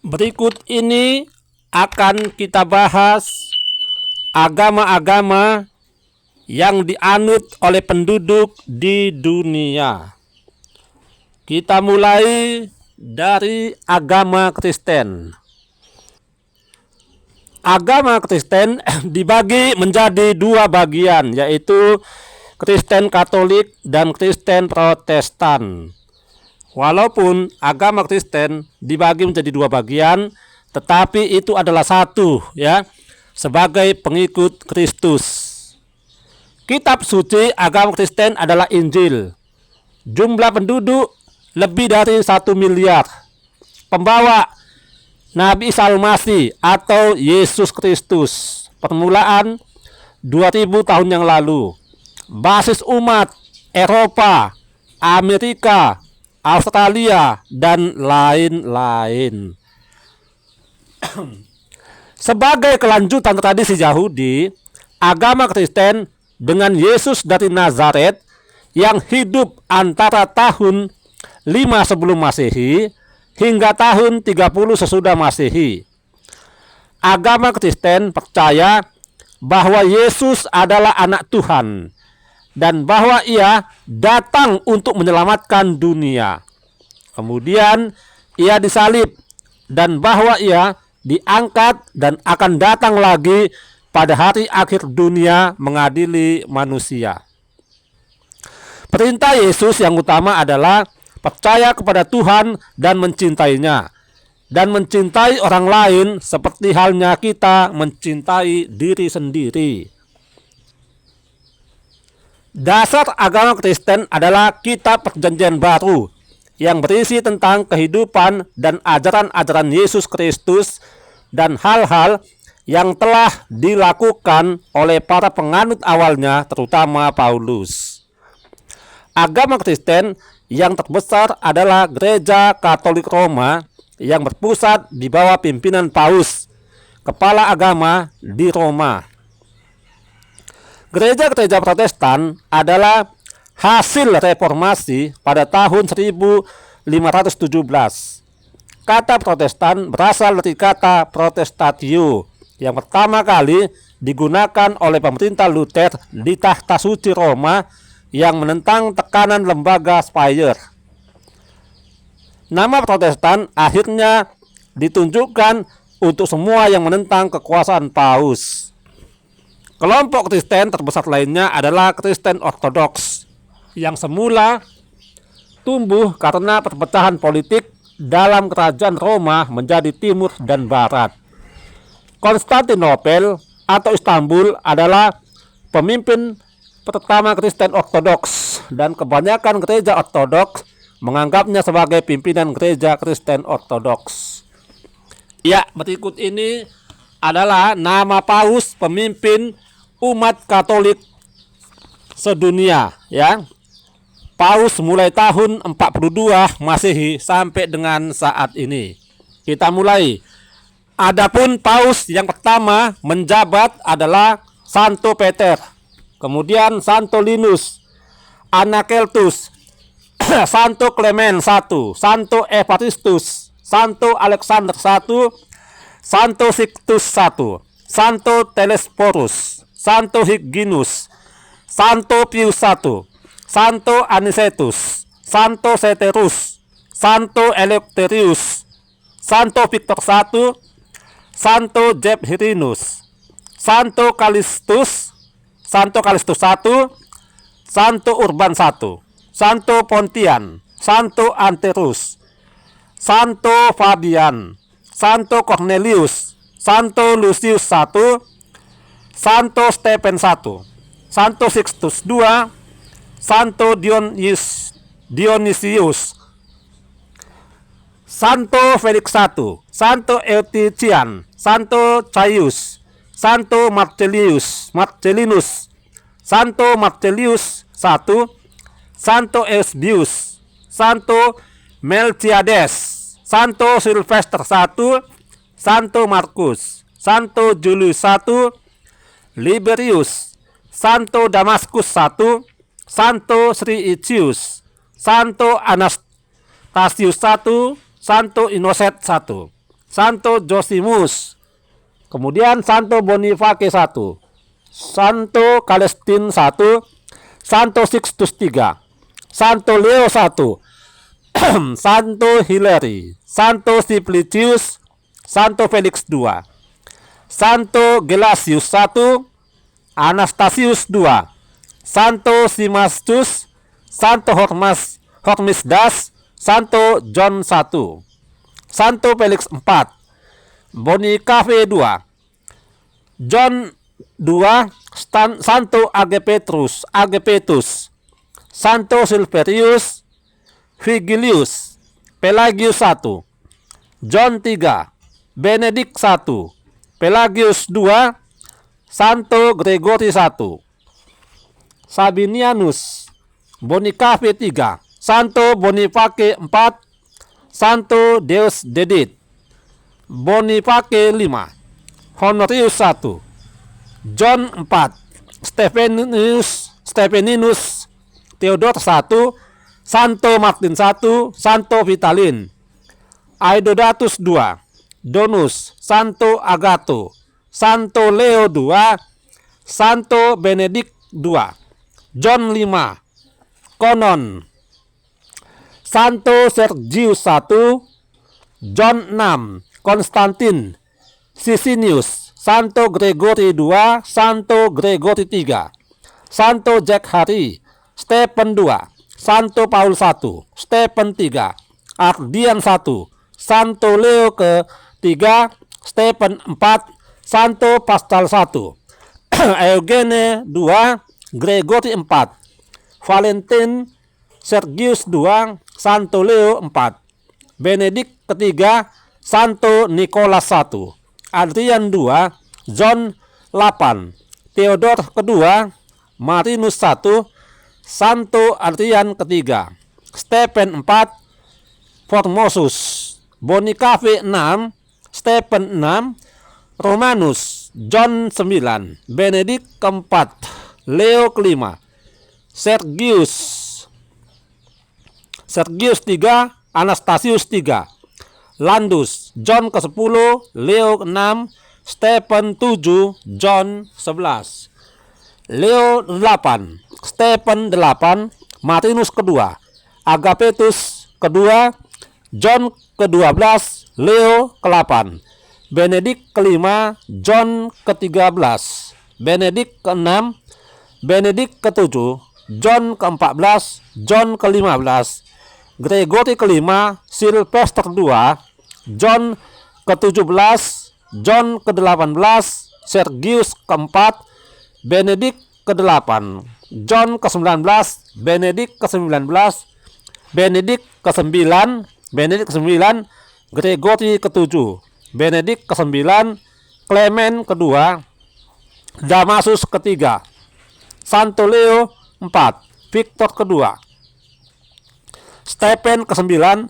Berikut ini akan kita bahas agama-agama yang dianut oleh penduduk di dunia. Kita mulai dari agama Kristen. Agama Kristen dibagi menjadi dua bagian, yaitu Kristen Katolik dan Kristen Protestan. Walaupun agama Kristen dibagi menjadi dua bagian, tetapi itu adalah satu, ya, sebagai pengikut Kristus. Kitab suci agama Kristen adalah Injil. Jumlah penduduk lebih dari 1 miliar. Pembawa Nabi Isa Al-Masih atau Yesus Kristus. Permulaan 2000 tahun yang lalu. Basis umat Eropa, Amerika, Australia, dan lain-lain. Sebagai kelanjutan tradisi Yahudi, agama Kristen dengan Yesus dari Nazaret yang hidup antara tahun 5 sebelum Masehi hingga tahun 30 sesudah Masehi. Agama Kristen percaya bahwa Yesus adalah anak Tuhan dan bahwa ia datang untuk menyelamatkan dunia. Kemudian ia disalib dan bahwa ia diangkat dan akan datang lagi pada hari akhir dunia mengadili manusia. Perintah Yesus yang utama adalah percaya kepada Tuhan dan mencintainya, dan mencintai orang lain seperti halnya kita mencintai diri sendiri. Dasar agama Kristen adalah Kitab Perjanjian Baru yang berisi tentang kehidupan dan ajaran-ajaran Yesus Kristus dan hal-hal yang telah dilakukan oleh para penganut awalnya, terutama Paulus. Agama Kristen yang terbesar adalah Gereja Katolik Roma yang berpusat di bawah pimpinan Paus, kepala agama di Roma. Gereja-gereja Protestan adalah hasil reformasi pada tahun 1517. Kata Protestan berasal dari kata protestatio yang pertama kali digunakan oleh pemerintah Luther di Tahta Suci Roma yang menentang tekanan lembaga Speyer. Nama Protestan akhirnya ditunjukkan untuk semua yang menentang kekuasaan Paus. Kelompok Kristen terbesar lainnya adalah Kristen Ortodoks yang semula tumbuh karena perpecahan politik dalam kerajaan Roma menjadi timur dan barat. Konstantinopel atau Istanbul adalah pemimpin pertama Kristen Ortodoks dan kebanyakan gereja Ortodoks menganggapnya sebagai pimpinan gereja Kristen Ortodoks. Ya, berikut ini adalah nama Paus pemimpin umat Katolik sedunia, ya. Paus mulai tahun 42 Masehi sampai dengan saat ini. Kita mulai. Adapun Paus yang pertama menjabat adalah Santo Peter, kemudian Santo Linus, Anakeltus, Santo Clement I, Santo Evaristus, Santo Alexander I, Santo Sixtus I, Santo Telesporus, Santo Hyginus, Santo Pius I, Santo Anicetus, Santo Seterus, Santo Eleutherius, Santo Victor I, Santo Jephirinus, Santo Kalistus, Santo Kalistus I, Santo Urban I, Santo Pontian, Santo Anterus, Santo Fabian, Santo Cornelius, Santo Lucius I, Santo Stephen I, Santo Sixtus II, Santo Dionysius, Santo Felix I, Santo Eutician, Santo Caius, Santo Marcellinus, Santo Marcellius I, Santo Eusebius, Santo Melchiades, Santo Silvester I, Santo Markus, Santo Julius I, Liberius, Santo Damaskus I, Santo Sri Icius, Santo Anastasius I, Santo Innocent I, Santo Zosimus. Kemudian Santo Boniface I, Santo Celestin I, Santo Sixtus III, Santo Leo I, Santo Hilary, Santo Simplicius, Santo Felix II, Santo Gelasius I, Anastasius II, Santo Simastus, Santo Hormisdas, Santo John I, Santo Felix IV, Boniface II, John II, Santo Agapetus, Santo Silverius, Vigilius, Pelagius I, John III, Benedict I, Pelagius II, Santo Gregory I, Sabinianus, Boniface III, Santo Boniface IV, Santo Deus Dedit, Boniface V, Honorius I, John IV, Stephaninus, Theodore I, Santo Martin I, Santo Vitalin, Aidodatus II, Donus, Santo Agato, Santo Leo II, Santo Benedict II, John V, Konon, Santo Sergius I, John VI, Konstantin, Sisinius, Santo Gregory II, Santo Gregory III, Santo Jack Hari, Stephen II, Santo Paul I, Stephen III, Ardian I, Santo Leo III, Stephen IV, Santo Pascal I, Eugene II, Gregory IV, Valentin, Sergius II, Santo Leo IV, Benedict III, Santo Nicholas I, Adrian II, John VIII, Theodore II, Marinus I, Santo Adrian III, Stephen IV, Formosus, Boniface VI, Stephen VI, Romanus, John IX, Benedict IV, Leo V, Sergius III, Anastasius III, Landus, John ke-10, Leo VI, Stephen VII, John 11, Leo VIII, Stephen VIII, Martinus kedua, Agapetus kedua, John ke-12, Leo ke-8, Benedict ke-5, John ke-13, Benedict ke-6, Benedict ke-7, John ke-14, John ke-15, Gregory ke-5, Sylvester II, John ke-17, John ke-18, Sergius ke-4, Benedict ke-8, John ke-19, Benedict ke-19, Benedict ke-9, Gregory ke-7, Benedict ke-9, Clement kedua, Damasus ketiga, Santo Leo IV, Victor kedua, Stephen ke-9,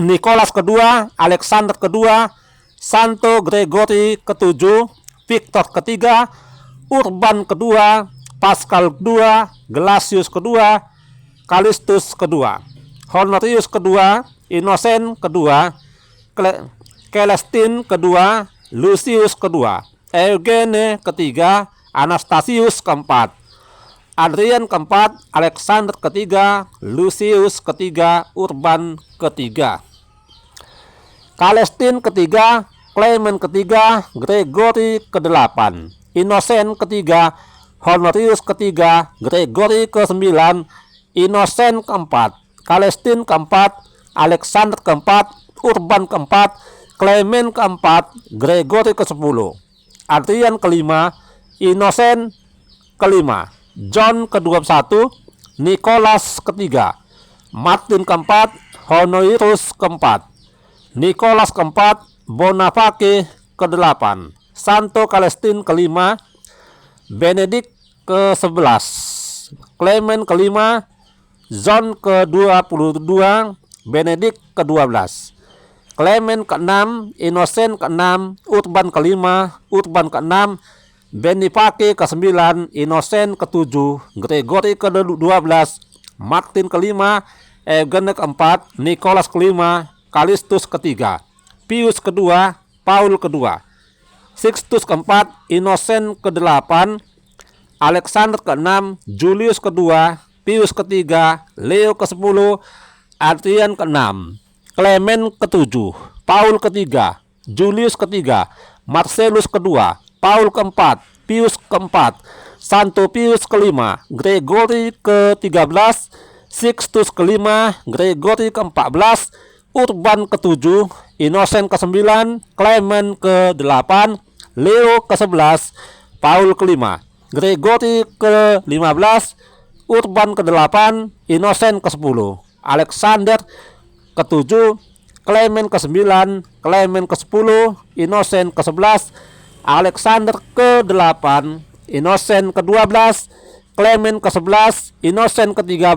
Nicholas kedua, Alexander kedua, Santo Gregory ke-7, Victor ketiga, Urban kedua, Pascal kedua, Gelasius kedua, Kalistus kedua, Honorius kedua, Innocent kedua, Celestin kedua, Lucius kedua, Eugene ketiga, Anastasius keempat, Adrian keempat, Alexander ketiga, Lucius ketiga, Urban ketiga, Celestin ketiga, Clement ketiga, Gregory ke-8, Innocent ketiga, Honorius ketiga, Gregory ke-9, Innocent keempat, Celestin keempat, Alexander keempat, Urban keempat, Clement keempat, Gregory ke-10, Adrian kelima, Innocent kelima, John ke-21, Nicholas ketiga, Martin keempat, Honorius keempat, Nicholas keempat, Boniface ke-8, Santo Celestin kelima, Benedict ke-11, Clement kelima, John ke-22, Benedict ke-12, Clement ke-6, Innocent ke-6, Urban kelima, Urban ke-6, Boniface ke-9, Innocent ke-7, Gregory ke-12, Martin kelima, Eugene keempat, Nicholas kelima, Kalistus ketiga, Pius kedua, Paul kedua. Sixtus keempat, Innocent ke-8, Alexander ke-6, Julius kedua, Pius ketiga, Leo ke-10, Adrian ke-6, Clement ke-7, Paul ketiga, Julius ketiga, Marcellus kedua, Paul keempat, Pius keempat, Santo Pius kelima, Gregory ke-13, Sixtus kelima, Gregory ke-14, Urban ke-7, Innocent ke-9, Clement ke-8, Leo ke-11, Paul ke-5, Gregory ke-15, Urban ke-8, Innocent ke-10, Alexander ke-7, Clement ke-9, Clement ke-10, Innocent ke-11, Alexander ke-8, Innocent ke-12, Clement ke-11, Innocent ke-13,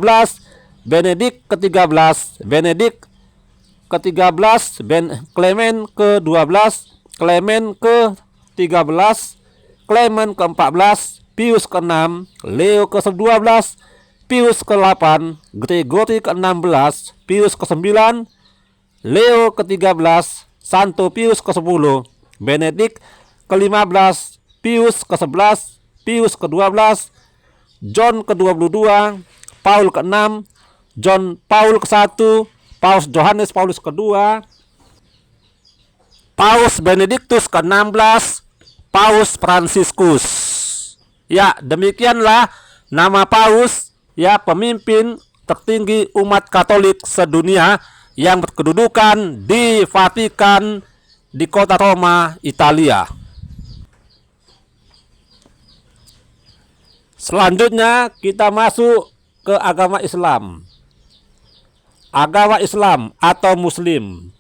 Benedict ke-13, Benedict ke-13, Clement ke-12, Clement ke-13, Clement ke-14, Pius ke-6, Leo ke-12, Pius ke-8, Gregory ke-16, Pius ke-9, Leo ke-13, Santo Pius ke-10, Benedict ke-15, Pius ke-11, Pius ke-12, John ke-22, Paul ke-6, John Paul ke-1, Paus Johannes Paulus kedua, Paus Benediktus ke-16, Paus Fransiskus. Ya, demikianlah nama Paus, ya, pemimpin tertinggi umat Katolik sedunia yang berkedudukan di Vatikan di kota Roma, Italia. Selanjutnya kita masuk ke agama Islam. Agama Islam atau Muslim.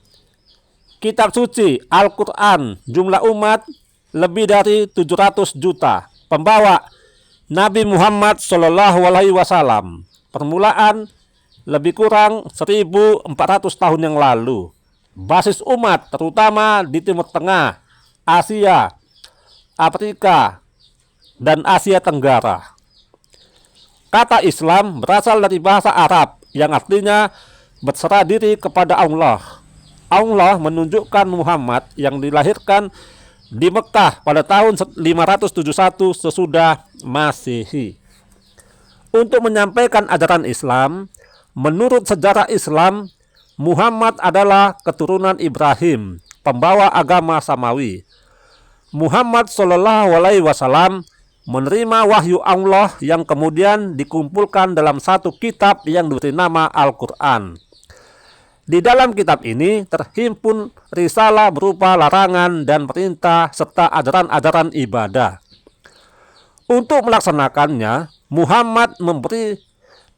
Kitab suci Al-Quran, jumlah umat lebih dari 700 juta. Pembawa Nabi Muhammad SAW. Permulaan lebih kurang 1400 tahun yang lalu. Basis umat terutama di Timur Tengah, Asia, Afrika, dan Asia Tenggara. Kata Islam berasal dari bahasa Arab yang artinya berserah diri kepada Allah. Allah menunjukkan Muhammad yang dilahirkan di Mekah pada tahun 571 sesudah Masehi. Untuk menyampaikan ajaran Islam, menurut sejarah Islam, Muhammad adalah keturunan Ibrahim, pembawa agama Samawi. Muhammad SAW menerima wahyu Allah yang kemudian dikumpulkan dalam satu kitab yang diberi nama Al-Quran. Di dalam kitab ini terhimpun risalah berupa larangan dan perintah serta ajaran-ajaran ibadah. Untuk melaksanakannya, Muhammad memberi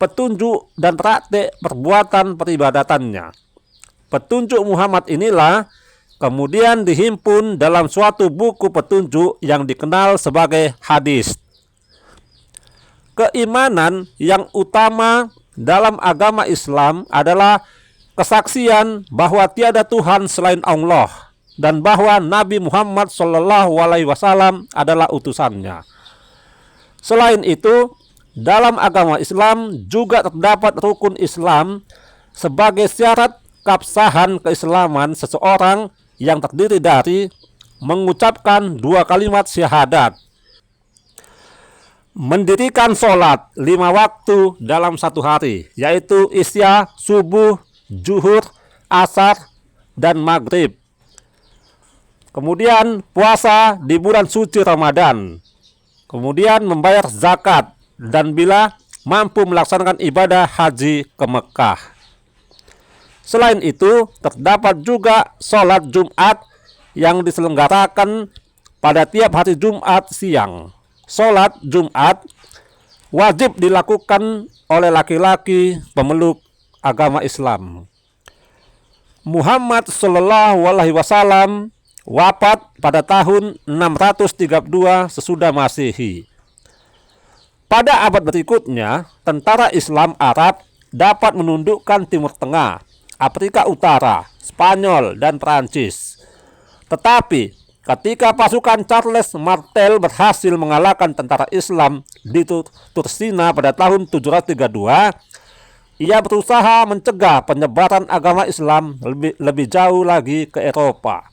petunjuk dan praktik perbuatan peribadatannya. Petunjuk Muhammad inilah kemudian dihimpun dalam suatu buku petunjuk yang dikenal sebagai hadis. Keimanan yang utama dalam agama Islam adalah kesaksian bahwa tiada Tuhan selain Allah dan bahwa Nabi Muhammad SAW adalah utusannya. Selain itu, dalam agama Islam juga terdapat rukun Islam sebagai syarat keabsahan keislaman seseorang yang terdiri dari mengucapkan 2 kalimat syahadat, mendirikan sholat 5 waktu dalam satu hari, yaitu Isya, subuh, zuhur, asar, dan maghrib. Kemudian puasa di bulan suci Ramadan. Kemudian membayar zakat dan bila mampu melaksanakan ibadah haji ke Mekah. Selain itu, terdapat juga sholat Jumat yang diselenggarakan pada tiap hari Jumat siang. Sholat Jumat wajib dilakukan oleh laki-laki pemeluk agama Islam. Muhammad SAW wafat pada tahun 632 sesudah Masehi. Pada abad berikutnya, tentara Islam Arab dapat menundukkan Timur Tengah, Afrika Utara, Spanyol, dan Prancis. Tetapi ketika pasukan Charles Martel berhasil mengalahkan tentara Islam di Tursina pada tahun 732, Ia berusaha mencegah penyebaran agama Islam lebih jauh lagi ke Eropa.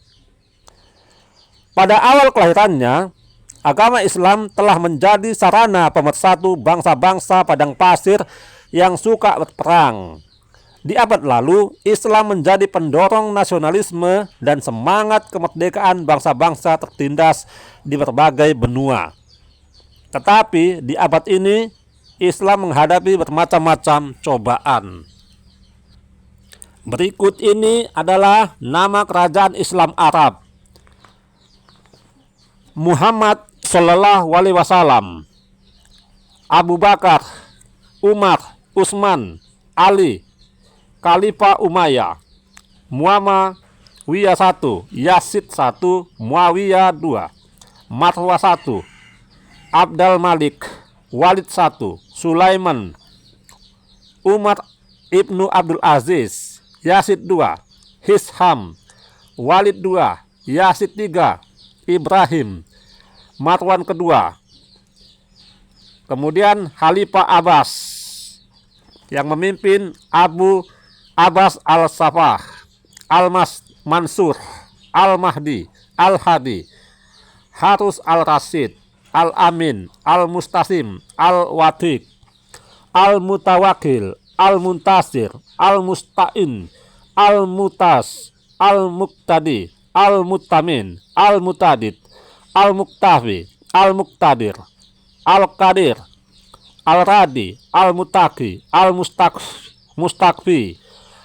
Pada awal kelahirannya, agama Islam telah menjadi sarana pemersatu bangsa-bangsa padang pasir yang suka berperang. Di abad lalu, Islam menjadi pendorong nasionalisme dan semangat kemerdekaan bangsa-bangsa tertindas di berbagai benua. Tetapi di abad ini, Islam menghadapi bermacam-macam cobaan. Berikut ini adalah nama kerajaan Islam Arab: Muhammad Shallallahu Alaihi Wasallam, Abu Bakar, Umar, Utsman, Ali, Khalifah Umayyah, Muawiyah 1, Yazid 1, Muawiyah 2, Marwah 1, Abdul Malik, Walid 1, Sulaiman, Umar ibnu Abdul Aziz, Yazid 2, Hisham, Walid 2, Yazid 3, Ibrahim, Marwan kedua. Kemudian Khalifah Abbas yang memimpin Abu Abbas al-Safah, Al-Mansur, Al-Mahdi, Al-Hadi, Harus al-Rasyid, Al-Amin, Al-Mustasim, Al-Wadiq, Al-Mutawakil, Al-Muntasir, Al-Musta'in, Al-Mutas, Al-Muqtadi, Al-Mutamin, Al-Mutadid, Al-Muktafi, Al-Muqtadir, Al-Qadir, Al-Radi, Al-Mutaqi, Al-Mustakfi,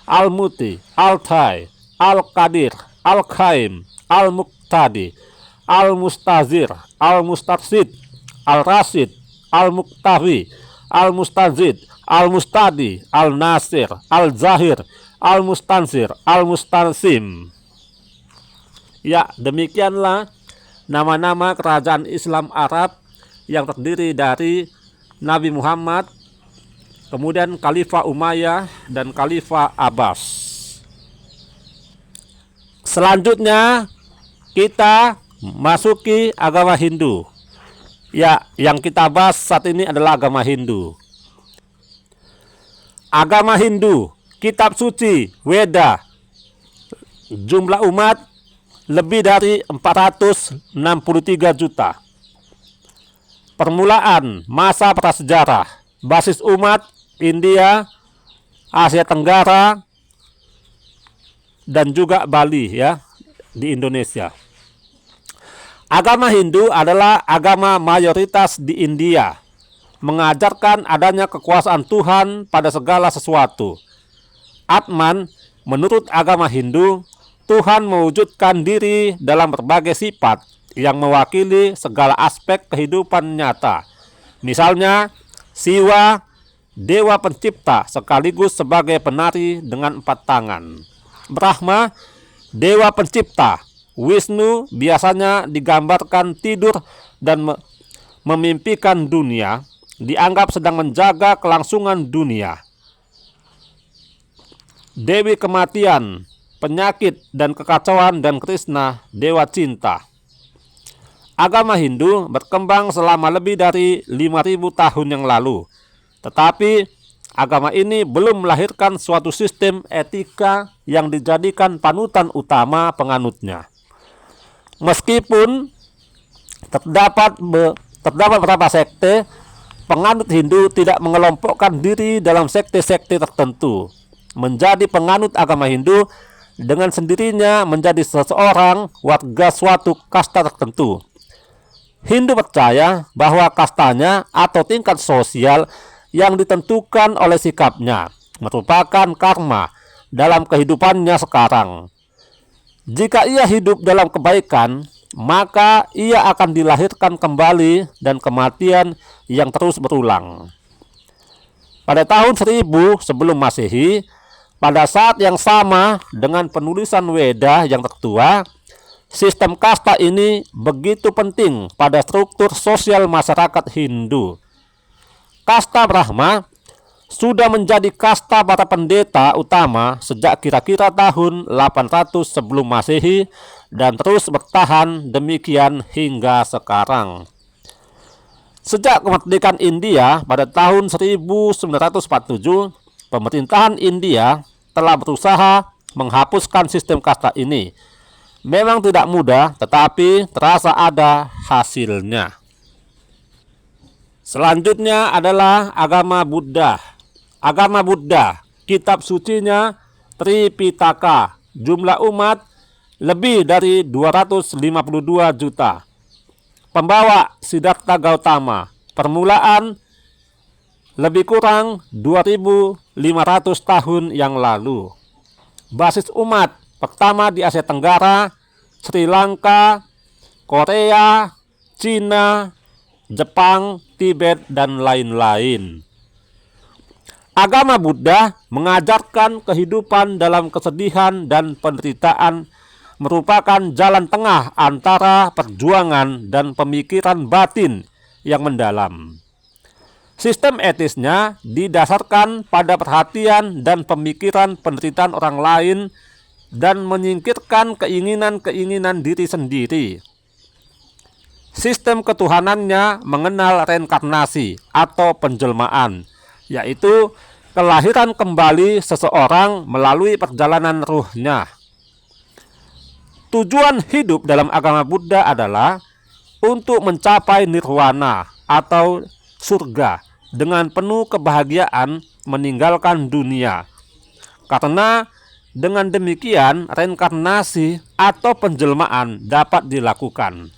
Al-Muti, Al-Tai, Al-Qadir, Al-Qaim, Al-Muqtadi, Al-Mustazir, Al-Mustarsid, Al-Rasid, Al-Muktafi, Al-Mustazid, Al-Mustadi, Al-Nasir, Al-Zahir, Al-Mustansir, Al-Mustansim. Ya, demikianlah nama-nama kerajaan Islam Arab yang terdiri dari Nabi Muhammad, kemudian Khalifah Umayyah, dan Khalifah Abbas. Selanjutnya kita masuki agama Hindu. Ya, yang kita bahas saat ini adalah agama Hindu. Agama Hindu, kitab suci, Weda, jumlah umat lebih dari 463 juta. Permulaan masa prasejarah, basis umat India, Asia Tenggara, dan juga Bali ya, di Indonesia. Agama Hindu adalah agama mayoritas di India, mengajarkan adanya kekuasaan Tuhan pada segala sesuatu. Atman, menurut agama Hindu, Tuhan mewujudkan diri dalam berbagai sifat yang mewakili segala aspek kehidupan nyata. Misalnya, Siwa, dewa pencipta sekaligus sebagai penari dengan 4 tangan. Brahma, dewa pencipta. Wisnu biasanya digambarkan tidur dan memimpikan dunia, dianggap sedang menjaga kelangsungan dunia. Dewi kematian, penyakit dan kekacauan, dan Krishna, dewa cinta. Agama Hindu berkembang selama lebih dari 5.000 tahun yang lalu. Tetapi agama ini belum melahirkan suatu sistem etika yang dijadikan panutan utama penganutnya. Meskipun terdapat beberapa sekte, penganut Hindu tidak mengelompokkan diri dalam sekte-sekte tertentu. Menjadi penganut agama Hindu dengan sendirinya menjadi seseorang warga suatu kasta tertentu. Hindu percaya bahwa kastanya atau tingkat sosial yang ditentukan oleh sikapnya merupakan karma dalam kehidupannya sekarang. Jika ia hidup dalam kebaikan, maka ia akan dilahirkan kembali dan kematian yang terus berulang. Pada tahun 1000 sebelum Masehi, pada saat yang sama dengan penulisan Weda yang tertua, sistem kasta ini begitu penting pada struktur sosial masyarakat Hindu. Kasta Brahma sudah menjadi kasta para pendeta utama sejak kira-kira tahun 800 sebelum Masehi dan terus bertahan demikian hingga sekarang. Sejak kemerdekaan India pada tahun 1947, pemerintahan India telah berusaha menghapuskan sistem kasta ini. Memang tidak mudah, tetapi terasa ada hasilnya. Selanjutnya adalah agama Buddha. Agama Buddha, kitab sucinya Tripitaka, jumlah umat lebih dari 252 juta. Pembawa Siddhartha Gautama, permulaan lebih kurang 2500 tahun yang lalu. Basis umat pertama di Asia Tenggara, Sri Lanka, Korea, Cina, Jepang, Tibet, dan lain-lain. Agama Buddha mengajarkan kehidupan dalam kesedihan dan penderitaan merupakan jalan tengah antara perjuangan dan pemikiran batin yang mendalam. Sistem etisnya didasarkan pada perhatian dan pemikiran penderitaan orang lain dan menyingkirkan keinginan-keinginan diri sendiri. Sistem ketuhanannya mengenal reinkarnasi atau penjelmaan, yaitu kelahiran kembali seseorang melalui perjalanan ruhnya. Tujuan hidup dalam agama Buddha adalah untuk mencapai nirwana atau surga dengan penuh kebahagiaan meninggalkan dunia. Karena dengan demikian reinkarnasi atau penjelmaan dapat dilakukan.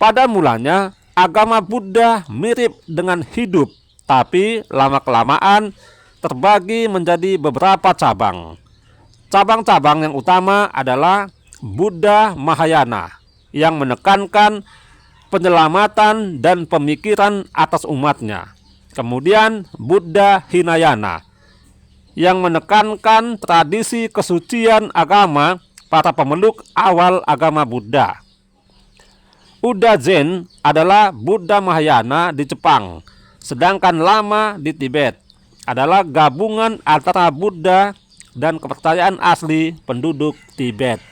Pada mulanya agama Buddha mirip dengan hidup, tapi lama-kelamaan terbagi menjadi beberapa cabang. Cabang-cabang yang utama adalah Buddha Mahayana yang menekankan penyelamatan dan pemikiran atas umatnya. Kemudian Buddha Hinayana yang menekankan tradisi kesucian agama para pemeluk awal agama Buddha. Buddha Zen adalah Buddha Mahayana di Jepang, sedangkan Lama di Tibet adalah gabungan antara Buddha dan kepercayaan asli penduduk Tibet.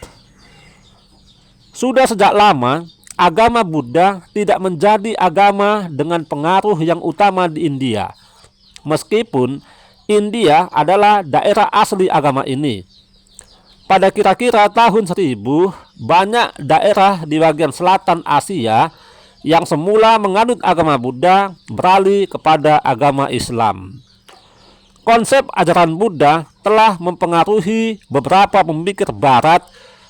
Sudah sejak lama, agama Buddha tidak menjadi agama dengan pengaruh yang utama di India. Meskipun India adalah daerah asli agama ini. Pada kira-kira tahun 1000, banyak daerah di bagian selatan Asia yang semula menganut agama Buddha beralih kepada agama Islam. Konsep ajaran Buddha telah mempengaruhi beberapa pemikir barat.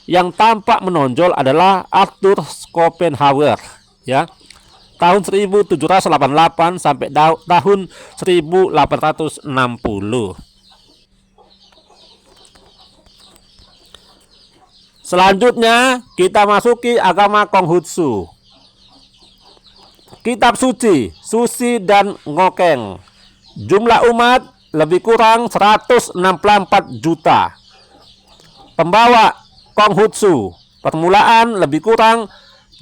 Yang tampak menonjol adalah Arthur Schopenhauer, ya, tahun 1788 sampai tahun 1860. Selanjutnya kita masuki agama Konghucu. Kitab suci Suci dan Ngokeng, jumlah umat lebih kurang 164 juta. Pembawa Konghucu, permulaan lebih kurang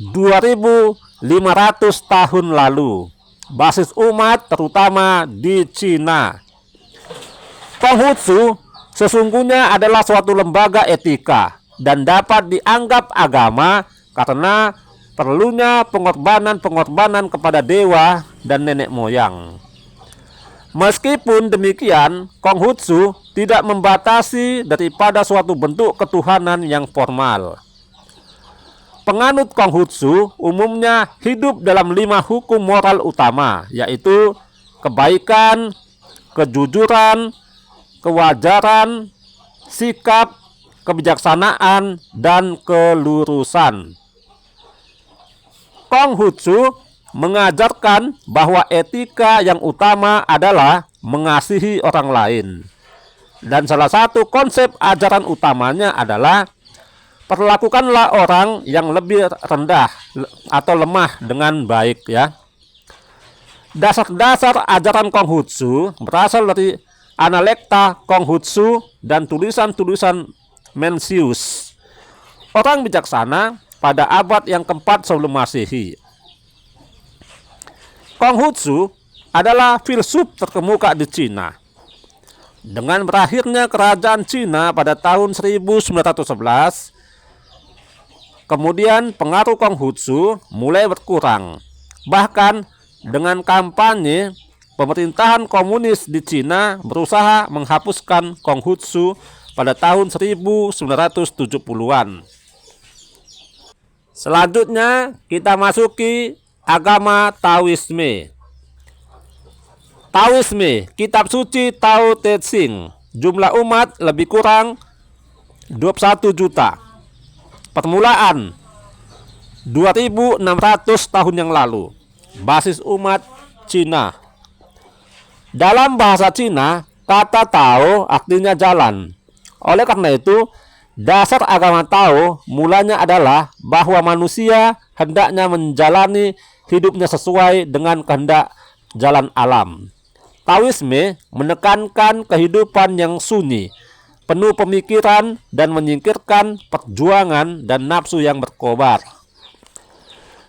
2500 tahun lalu. Basis umat terutama di Cina. Konghucu sesungguhnya adalah suatu lembaga etika dan dapat dianggap agama karena perlunya pengorbanan-pengorbanan kepada dewa dan nenek moyang. Meskipun demikian, Konghucu tidak membatasi daripada suatu bentuk ketuhanan yang formal. Penganut Konghucu umumnya hidup dalam 5 hukum moral utama, yaitu kebaikan, kejujuran, kewajaran, sikap, kebijaksanaan, dan kelurusan. Konghucu mengajarkan bahwa etika yang utama adalah mengasihi orang lain. Dan salah satu konsep ajaran utamanya adalah perlakukanlah orang yang lebih rendah atau lemah dengan baik, ya. Dasar-dasar ajaran Konghucu berasal dari Analekta Konghucu dan tulisan-tulisan Mencius, orang bijaksana pada abad yang keempat sebelum Masehi. Konghucu adalah filsuf terkemuka di Cina. Dengan berakhirnya kerajaan Cina pada tahun 1911, kemudian pengaruh Konghucu mulai berkurang. Bahkan dengan kampanye pemerintahan komunis di Cina berusaha menghapuskan Konghucu pada tahun 1970-an. Selanjutnya kita masuki agama Taoisme. Taoisme, kitab suci Tao Te Ching. Jumlah umat lebih kurang 21 juta. Permulaan 2600 tahun yang lalu. Basis umat Cina. Dalam bahasa Cina, kata Tao artinya jalan. Oleh karena itu, dasar agama Tao mulanya adalah bahwa manusia hendaknya menjalani hidupnya sesuai dengan kehendak jalan alam. Taoisme menekankan kehidupan yang sunyi, penuh pemikiran dan menyingkirkan perjuangan dan nafsu yang berkobar.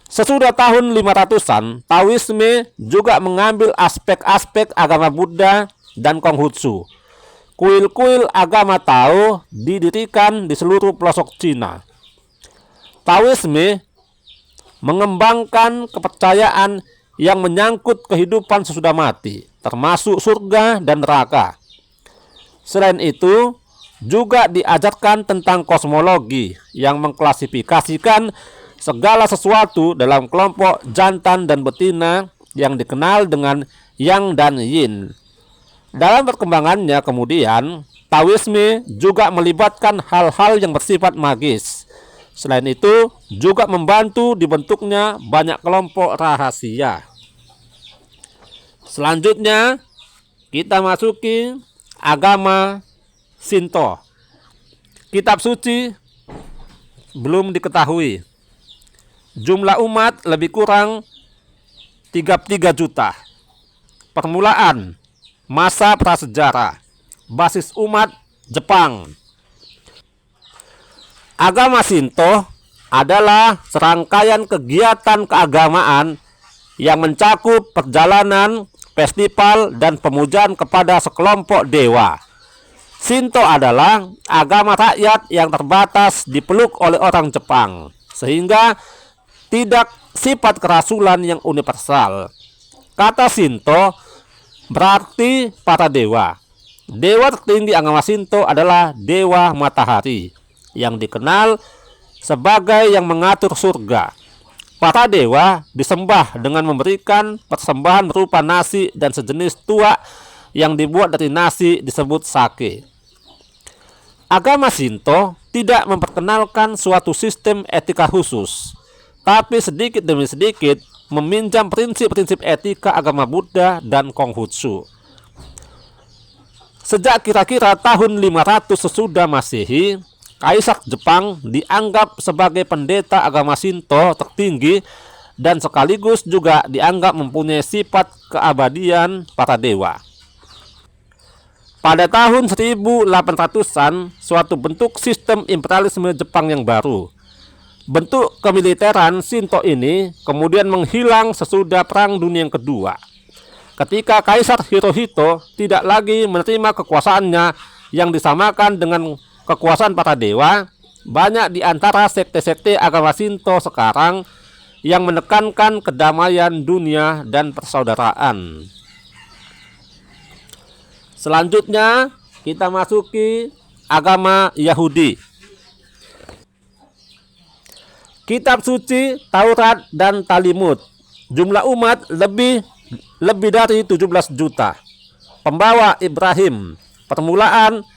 Sesudah tahun 500-an, Taoisme juga mengambil aspek-aspek agama Buddha dan Konghucu. Kuil-kuil agama Tao didirikan di seluruh pelosok Cina. Taoisme mengembangkan kepercayaan yang menyangkut kehidupan sesudah mati, termasuk surga dan neraka. Selain itu, juga diajarkan tentang kosmologi yang mengklasifikasikan segala sesuatu dalam kelompok jantan dan betina yang dikenal dengan Yang dan Yin. Dalam perkembangannya kemudian, Taoisme juga melibatkan hal-hal yang bersifat magis. Selain itu, juga membantu dibentuknya banyak kelompok rahasia. Selanjutnya, kita masuki agama Shinto. Kitab suci belum diketahui. Jumlah umat lebih kurang 33 juta. Permulaan masa prasejarah. Basis umat Jepang. Agama Shinto adalah serangkaian kegiatan keagamaan yang mencakup perjalanan, festival, dan pemujaan kepada sekelompok dewa. Shinto adalah agama rakyat yang terbatas dipeluk oleh orang Jepang, sehingga tidak sifat kerasulan yang universal. Kata Shinto berarti para dewa. Dewa tertinggi agama Shinto adalah Dewa Matahari, yang dikenal sebagai yang mengatur surga. Para dewa disembah dengan memberikan persembahan berupa nasi dan sejenis tuak yang dibuat dari nasi disebut sake. Agama Shinto tidak memperkenalkan suatu sistem etika khusus, tapi sedikit demi sedikit meminjam prinsip-prinsip etika agama Buddha dan Konghucu. Sejak kira-kira tahun 500 sesudah Masehi, Kaisar Jepang dianggap sebagai pendeta agama Shinto tertinggi dan sekaligus juga dianggap mempunyai sifat keabadian para dewa. Pada tahun 1800-an, suatu bentuk sistem imperialisme Jepang yang baru. Bentuk kemiliteran Shinto ini kemudian menghilang sesudah Perang Dunia yang Kedua. Ketika Kaisar Hirohito tidak lagi menerima kekuasaannya yang disamakan dengan kekuasaan para dewa, banyak di antara sekte-sekte agama Shinto sekarang yang menekankan kedamaian dunia dan persaudaraan. Selanjutnya kita masuki agama Yahudi. Kitab suci Taurat dan Talmud. Jumlah umat lebih dari 17 juta. Pembawa Ibrahim. Permulaan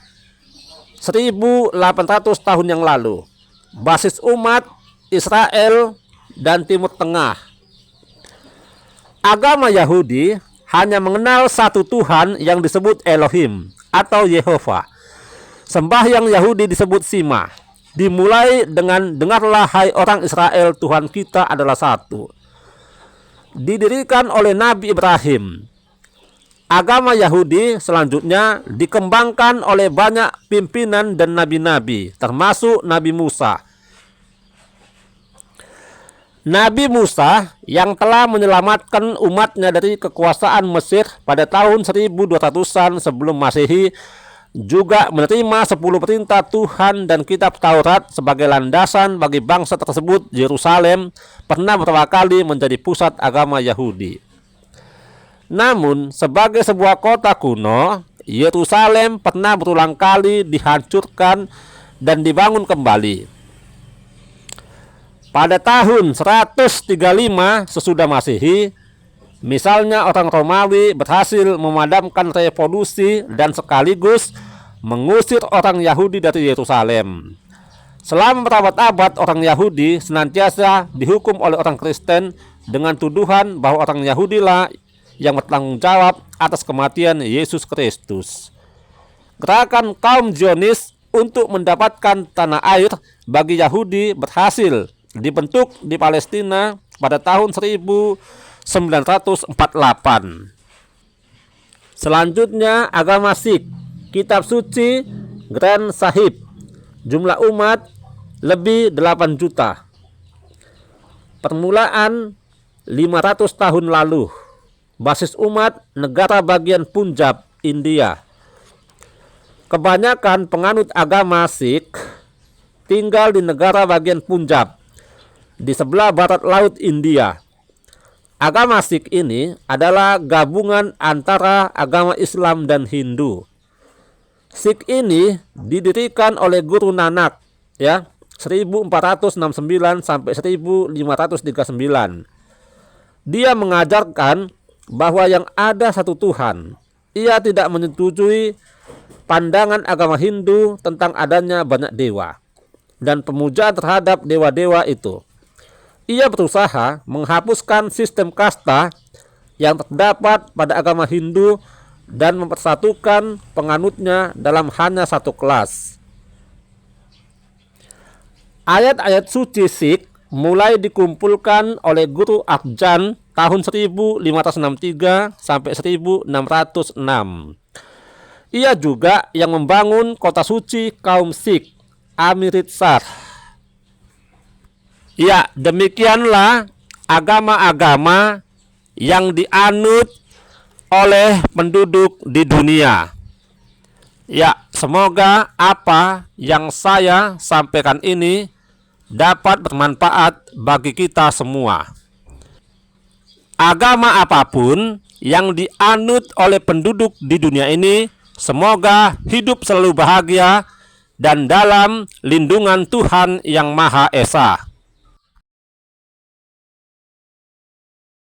1800 tahun yang lalu. Basis umat Israel dan Timur Tengah. Agama Yahudi hanya mengenal satu Tuhan yang disebut Elohim atau Yehova. Sembahyang Yahudi disebut Shema. Dimulai dengan dengarlah hai orang Israel, Tuhan kita adalah satu. Didirikan oleh Nabi Ibrahim. Agama Yahudi selanjutnya dikembangkan oleh banyak pimpinan dan nabi-nabi, termasuk Nabi Musa. Nabi Musa yang telah menyelamatkan umatnya dari kekuasaan Mesir pada tahun 1200-an sebelum Masehi juga menerima 10 perintah Tuhan dan kitab Taurat sebagai landasan bagi bangsa tersebut. Yerusalem pernah beberapa kali menjadi pusat agama Yahudi. Namun, sebagai sebuah kota kuno, Yerusalem pernah berulang kali dihancurkan dan dibangun kembali. Pada tahun 135 sesudah Masehi, misalnya orang Romawi berhasil memadamkan revolusi dan sekaligus mengusir orang Yahudi dari Yerusalem. Selama berabad-abad orang Yahudi senantiasa dihukum oleh orang Kristen dengan tuduhan bahwa orang Yahudilah yang bertanggung jawab atas kematian Yesus Kristus. Gerakan kaum Zionis untuk mendapatkan tanah air bagi Yahudi berhasil dibentuk di Palestina pada tahun 1948. Selanjutnya agama Sikh, kitab suci Granth Sahib, jumlah umat lebih 8 juta. Permulaan 500 tahun lalu. Basis umat negara bagian Punjab, India. Kebanyakan penganut agama Sikh tinggal di negara bagian Punjab, di sebelah barat laut India. Agama Sikh ini adalah gabungan antara agama Islam dan Hindu. Sikh ini didirikan oleh Guru Nanak, 1469 sampai 1539. Dia mengajarkan bahwa yang ada satu Tuhan. Ia tidak menyetujui pandangan agama Hindu tentang adanya banyak dewa dan pemujaan terhadap dewa-dewa itu. Ia berusaha menghapuskan sistem kasta yang terdapat pada agama Hindu dan mempersatukan penganutnya dalam hanya satu kelas. Ayat-ayat suci Sikh mulai dikumpulkan oleh Guru Arjan tahun 1563 sampai 1606. Ia juga yang membangun kota suci kaum Sikh, Amritsar. Ya, demikianlah agama-agama yang dianut oleh penduduk di dunia. Ya, semoga apa yang saya sampaikan ini dapat bermanfaat bagi kita semua. Agama apapun yang dianut oleh penduduk di dunia ini, semoga hidup selalu bahagia dan dalam lindungan Tuhan Yang Maha Esa.